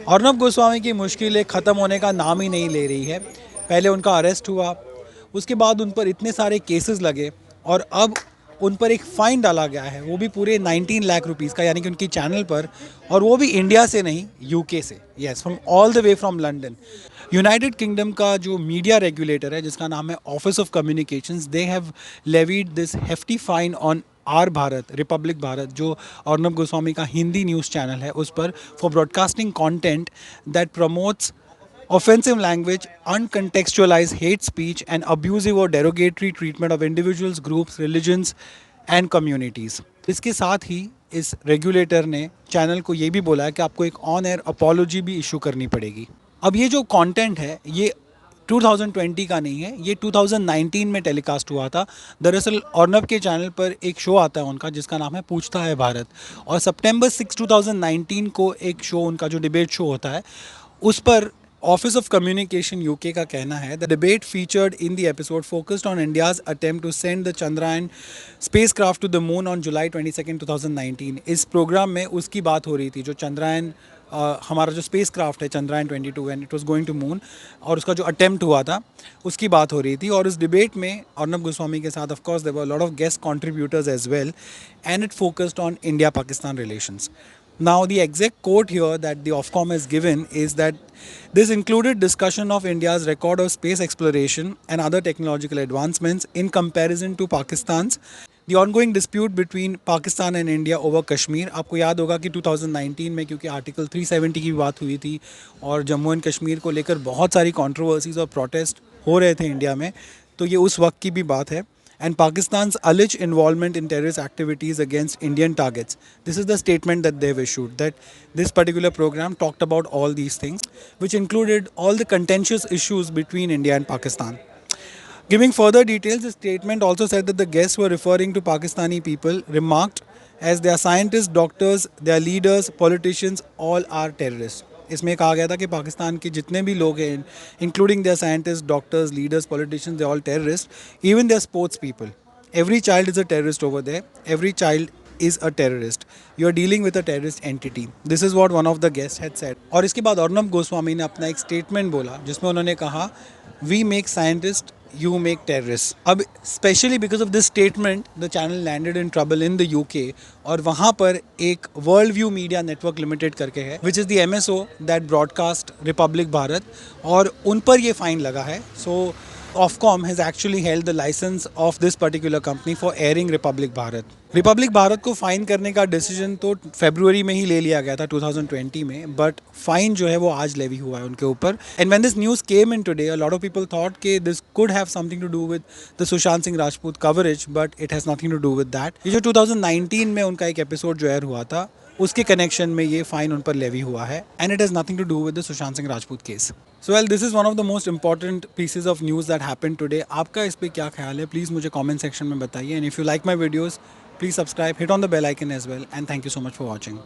अर्नब गोस्वामी की मुश्किलें ख़त्म होने का नाम ही नहीं ले रही है। पहले उनका अरेस्ट हुआ, उसके बाद उन पर इतने सारे केसेस लगे और अब उन पर एक फ़ाइन डाला गया है, वो भी पूरे 19 लाख रुपीज़ का, यानी कि उनकी चैनल पर, और वो भी इंडिया से नहीं, यूके से। Yes, from all the way from London. United Kingdom का जो मीडिया रेगुलेटर है, जिसका नाम है office of communications, they have levied this hefty fine on R Bharat, republic Bharat, जो अर्नब गोस्वामी का हिंदी न्यूज़ चैनल है, उस पर, for broadcasting content that promotes offensive language, uncontextualized hate speech, and abusive or derogatory treatment of individuals, groups, religions and communities. इसके साथ ही इस regulator ने channel को ये भी बोला है कि आपको एक ऑन एयर अपॉलोजी भी इशू करनी पड़ेगी। अब ये जो कंटेंट है ये 2020 का नहीं है, ये 2019 में टेलीकास्ट हुआ था। दरअसल अर्नब के चैनल पर एक शो आता है उनका जिसका नाम है पूछता है भारत, और सितंबर 6, 2019 को एक शो उनका जो डिबेट शो होता है उस पर ऑफिस ऑफ कम्युनिकेशन यूके का कहना है the debate featured in the episode focused on India's attempt to send the Chandrayaan spacecraft to the moon on July 22, 2019। इस प्रोग्राम में उसकी बात हो रही थी, जो चंद्रयान हमारा जो स्पेस क्राफ्ट है Chandrayaan 22 and it was going to moon, और उसका जो अटेम्प्ट हुआ था उसकी बात हो रही थी। और उस डिबेट में अर्नब गोस्वामी के साथ of course there were lot of guest contributors as well, and it focused on India Pakistan relations. Now, the exact quote here that the Ofcom has given is that this included discussion of India's record of space exploration and other technological advancements in comparison to Pakistan's. The ongoing dispute between Pakistan and India over Kashmir. आपको याद होगा कि 2019 में क्योंकि article 370 की बात हुई थी और जम्मू एंड कश्मीर को लेकर बहुत सारी कंट्रोवर्सीज और प्रोटेस्ट हो रहे थे इंडिया में, तो ये उस वक्त की भी बात है. And Pakistan's alleged involvement in terrorist activities against Indian targets. This is the statement that they've issued, that this particular program talked about all these things, which included all the contentious issues between India and Pakistan. Giving further details, the statement also said that the guests were referring to Pakistani people, remarked as their scientists, doctors, their leaders, politicians, all are terrorists. इसमें कहा गया था कि पाकिस्तान के जितने भी लोग हैं, including their scientist, doctors, leaders, politicians, they all terrorist, even their sports people. Every child is a terrorist over there, every child is a terrorist. You are dealing with a terrorist entity. This is what one of the guests had said. और इसके बाद अर्नब गोस्वामी ने अपना एक statement बोला जिसमें उन्होंने कहा, we make scientist, you make terrorists. अब specially because of this statement the channel landed in trouble in the UK, और वहाँ पर एक world view media network limited करके है which is the MSO that broadcast republic Bharat, और उन पर ये फाइन लगा है. So Ofcom has actually held the license of this particular company for airing Republic Bharat. Republic Bharat को फाइन करने का डिसीजन तो फरवरी में ही ले लिया गया था 2020 में, बट फाइन जो है वो आज लेवी हुआ है उनके ऊपर. And when this news came in today, a lot of people thought कि this could have something to do with the Sushant Singh Rajput coverage, but it has nothing to do with that. ये जो 2019 में उनका एक एपिसोड जो एयर हुआ था उसके कनेक्शन में ये फाइन उन पर लेवी हुआ है, and it has nothing to do with the Sushant Singh Rajput case. So well, this is one of the most important pieces of news that happened today. आपका इस पर क्या ख्याल है, प्लीज़ मुझे कमेंट सेक्शन में बताइए. And if you like my videos, please subscribe, hit on the bell icon as well, and thank you so much for watching.